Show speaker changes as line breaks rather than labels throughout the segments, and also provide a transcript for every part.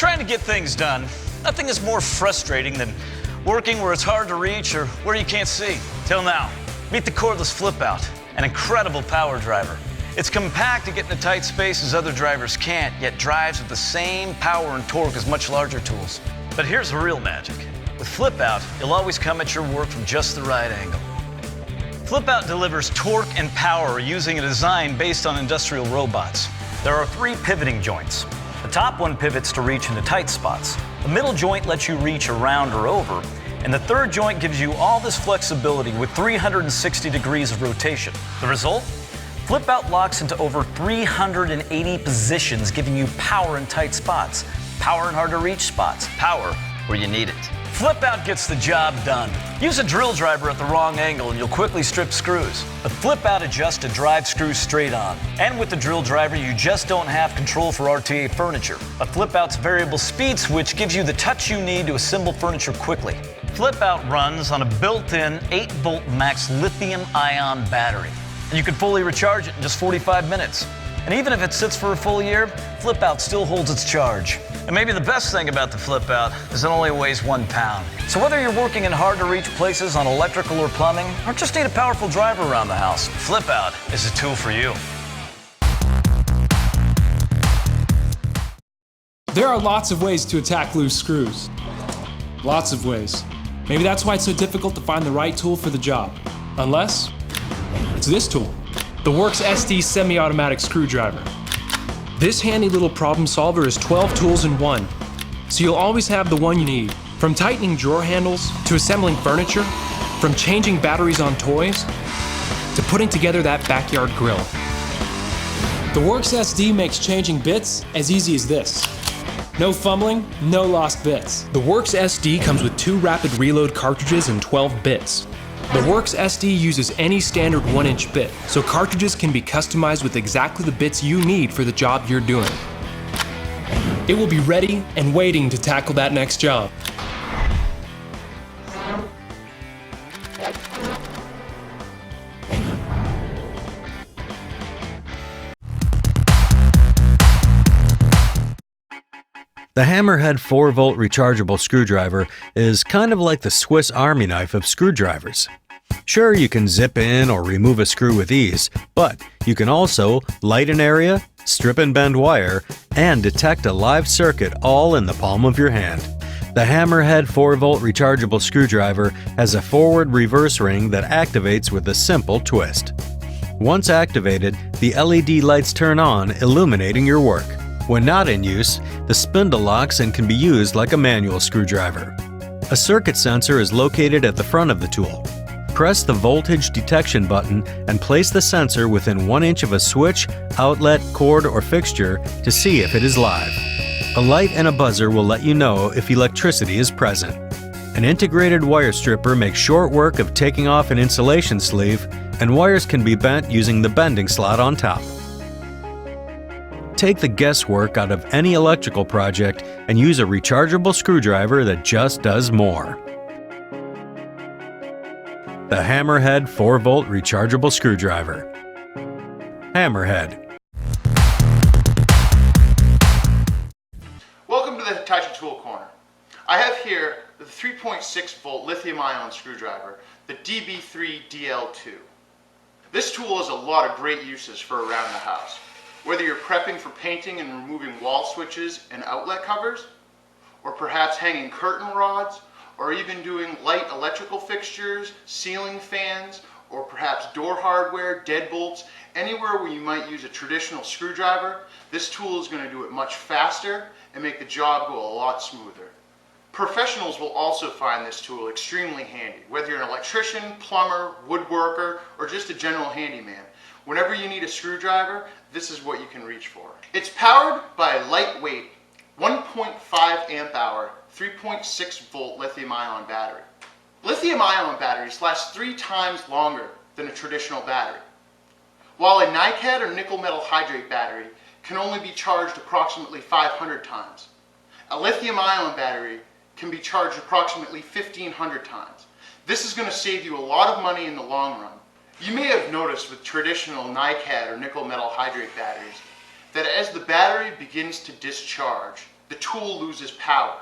trying to get things done, nothing is more frustrating than working where it's hard to reach or where you can't see. Till now, meet the Cordless FlipOut, an incredible power driver. It's compact to get into tight spaces other drivers can't, yet drives with the same power and torque as much larger tools. But here's the real magic. With FlipOut, you'll always come at your work from just the right angle. FlipOut delivers torque and power using a design based on industrial robots. There are 3 pivoting joints. The top one pivots to reach into tight spots. The middle joint lets you reach around or over. And the third joint gives you all this flexibility with 360 degrees of rotation. The result? FlipOut locks into over 380 positions, giving you power in tight spots, power in hard to reach spots, power where you need it. FlipOut gets the job done. Use a drill driver at the wrong angle and you'll quickly strip screws. But FlipOut adjusts to drive screws straight on. And with the drill driver, you just don't have control for RTA furniture. But FlipOut's variable speed switch gives you the touch you need to assemble furniture quickly. FlipOut runs on a built-in 8-volt max lithium-ion battery. And you can fully recharge it in just 45 minutes. And even if it sits for a full year, FlipOut still holds its charge. And maybe the best thing about the FlipOut is it only weighs 1 pound. So whether you're working in hard-to-reach places on electrical or plumbing, or just need a powerful driver around the house, FlipOut is a tool for you.
There are lots of ways to attack loose screws. Lots of ways. Maybe that's why it's so difficult to find the right tool for the job. Unless it's this tool, the Worx SD semi-automatic screwdriver. This handy little problem solver is 12 tools in one, so you'll always have the one you need. From tightening drawer handles, to assembling furniture, from changing batteries on toys, to putting together that backyard grill. The Worx SD makes changing bits as easy as this. No fumbling, no lost bits. The Worx SD comes with 2 rapid reload cartridges and 12 bits. The Worx SD uses any standard 1-inch bit, so cartridges can be customized with exactly the bits you need for the job you're doing. It will be ready and waiting to tackle that next job.
The HammerHead 4-volt rechargeable screwdriver is kind of like the Swiss Army knife of screwdrivers. Sure, you can zip in or remove a screw with ease, but you can also light an area, strip and bend wire, and detect a live circuit all in the palm of your hand. The HammerHead 4-volt rechargeable screwdriver has a forward-reverse ring that activates with a simple twist. Once activated, the LED lights turn on, illuminating your work. When not in use, the spindle locks and can be used like a manual screwdriver. A circuit sensor is located at the front of the tool. Press the voltage detection button and place the sensor within 1 inch of a switch, outlet, cord, or fixture to see if it is live. A light and a buzzer will let you know if electricity is present. An integrated wire stripper makes short work of taking off an insulation sleeve, and wires can be bent using the bending slot on top. Take the guesswork out of any electrical project and use a rechargeable screwdriver that just does more. The HammerHead 4-volt rechargeable screwdriver. HammerHead.
Welcome to the Hitachi Tool Corner. I have here the 3.6-volt lithium-ion screwdriver, the DB3DL2. This tool has a lot of great uses for around the house. Whether you're prepping for painting and removing wall switches and outlet covers, or perhaps hanging curtain rods, or even doing light electrical fixtures, ceiling fans, or perhaps door hardware, deadbolts, anywhere where you might use a traditional screwdriver, this tool is going to do it much faster and make the job go a lot smoother. Professionals will also find this tool extremely handy, whether you're an electrician, plumber, woodworker, or just a general handyman. Whenever you need a screwdriver, this is what you can reach for. It's powered by a lightweight 1.5 amp hour 3.6 volt lithium-ion battery. Lithium-ion batteries last 3 times longer than a traditional battery, while a NiCad or nickel metal hydrate battery can only be charged approximately 500 times. A lithium-ion battery can be charged approximately 1,500 times. This is going to save you a lot of money in the long run. You may have noticed with traditional NiCad or nickel metal hydrate batteries that as the battery begins to discharge, the tool loses power.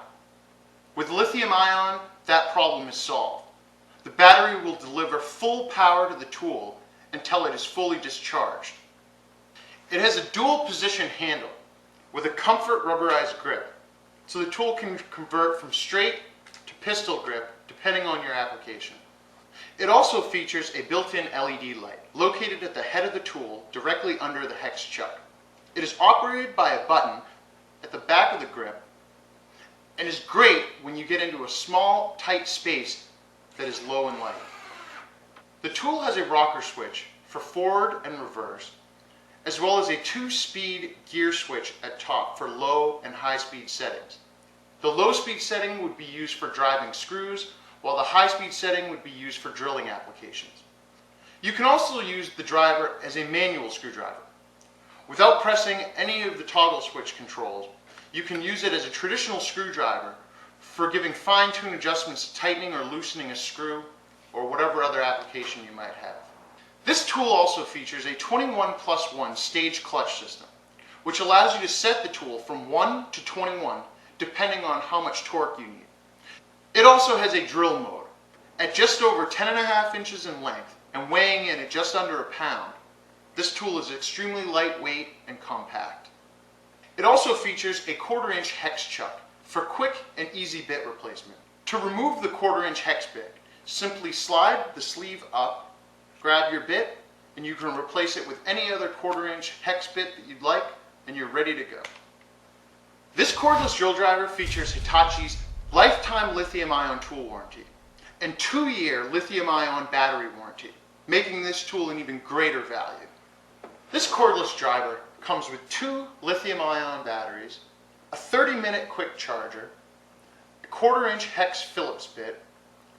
With lithium-ion, that problem is solved. The battery will deliver full power to the tool until it is fully discharged. It has a dual position handle with a comfort rubberized grip, so the tool can convert from straight to pistol grip depending on your application. It also features a built-in LED light located at the head of the tool directly under the hex chuck. It is operated by a button at the back of the grip and is great when you get into a small, tight space that is low in light. The tool has a rocker switch for forward and reverse, as well as a 2-speed gear switch at top for low and high speed settings. The low speed setting would be used for driving screws, while the high speed setting would be used for drilling applications. You can also use the driver as a manual screwdriver. Without pressing any of the toggle switch controls, you can use it as a traditional screwdriver for giving fine-tune adjustments to tightening or loosening a screw or whatever other application you might have. This tool also features a 21+1 stage clutch system, which allows you to set the tool from 1 to 21 depending on how much torque you need. It also has a drill mode. At just over 10.5 inches in length and weighing in at just under a pound, this tool is extremely lightweight and compact. It also features a 1/4-inch hex chuck for quick and easy bit replacement. To remove the 1/4-inch hex bit, simply slide the sleeve up, grab your bit, and you can replace it with any other 1/4-inch hex bit that you'd like, and you're ready to go. This cordless drill driver features Hitachi's lifetime lithium-ion tool warranty and 2-year lithium-ion battery warranty, making this tool an even greater value. This cordless driver comes with 2 lithium-ion batteries, a 30-minute quick charger, a 1/4-inch hex Phillips bit,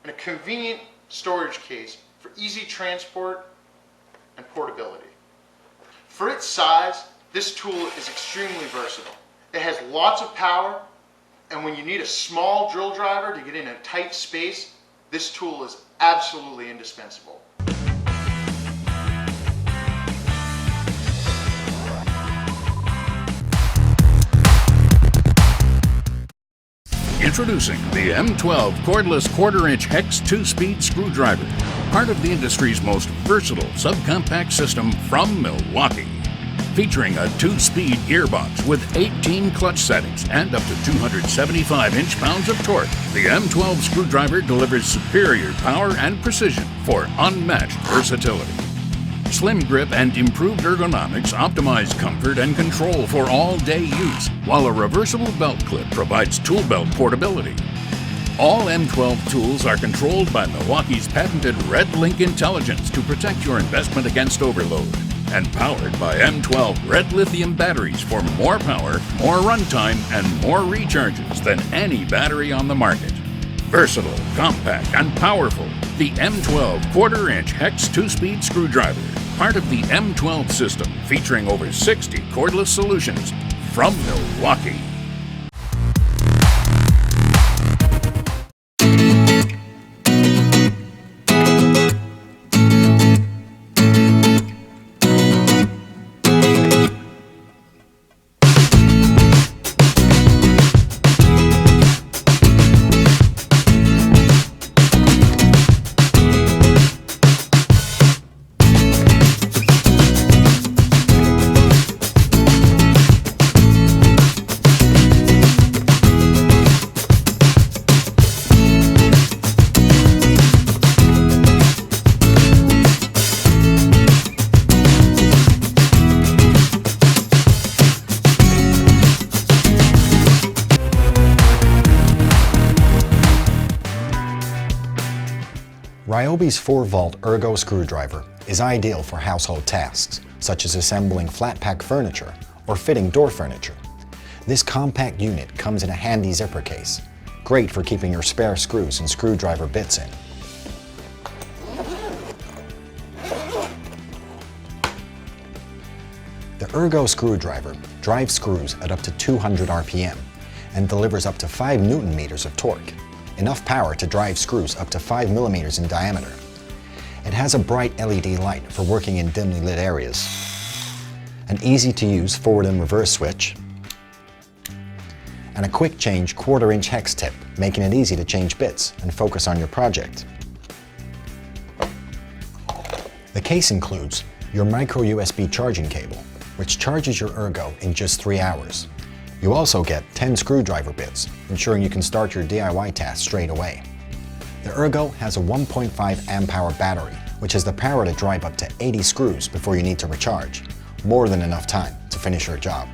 and a convenient storage case for easy transport and portability. For its size, this tool is extremely versatile. It has lots of power, and when you need a small drill driver to get in a tight space, this tool is absolutely indispensable.
Introducing the M12 cordless 1/4-inch hex 2-speed screwdriver, part of the industry's most versatile subcompact system from Milwaukee. Featuring a 2-speed gearbox with 18 clutch settings and up to 275 inch-pounds of torque, the M12 screwdriver delivers superior power and precision for unmatched versatility. Slim grip and improved ergonomics optimize comfort and control for all-day use, while a reversible belt clip provides tool belt portability. All M12 tools are controlled by Milwaukee's patented Red Link intelligence to protect your investment against overload, and powered by M12 Red Lithium batteries for more power, more runtime, and more recharges than any battery on the market. Versatile, compact, and powerful, the M12 1/4-inch hex 2-speed screwdriver, part of the M12 system, featuring over 60 cordless solutions from Milwaukee.
Ryobi's 4-volt ERGO screwdriver is ideal for household tasks, such as assembling flat-pack furniture or fitting door furniture. This compact unit comes in a handy zipper case, great for keeping your spare screws and screwdriver bits in. The ERGO screwdriver drives screws at up to 200 RPM and delivers up to 5 Newton-meters of torque, enough power to drive screws up to 5 millimeters in diameter. It has a bright LED light for working in dimly lit areas, an easy-to-use forward and reverse switch, and a quick change 1/4-inch hex tip, making it easy to change bits and focus on your project. The case includes your micro USB charging cable, which charges your ERGO in just 3 hours. You also get 10 screwdriver bits, ensuring you can start your DIY task straight away. The ERGO has a 1.5 amp-hour battery, which has the power to drive up to 80 screws before you need to recharge, more than enough time to finish your job.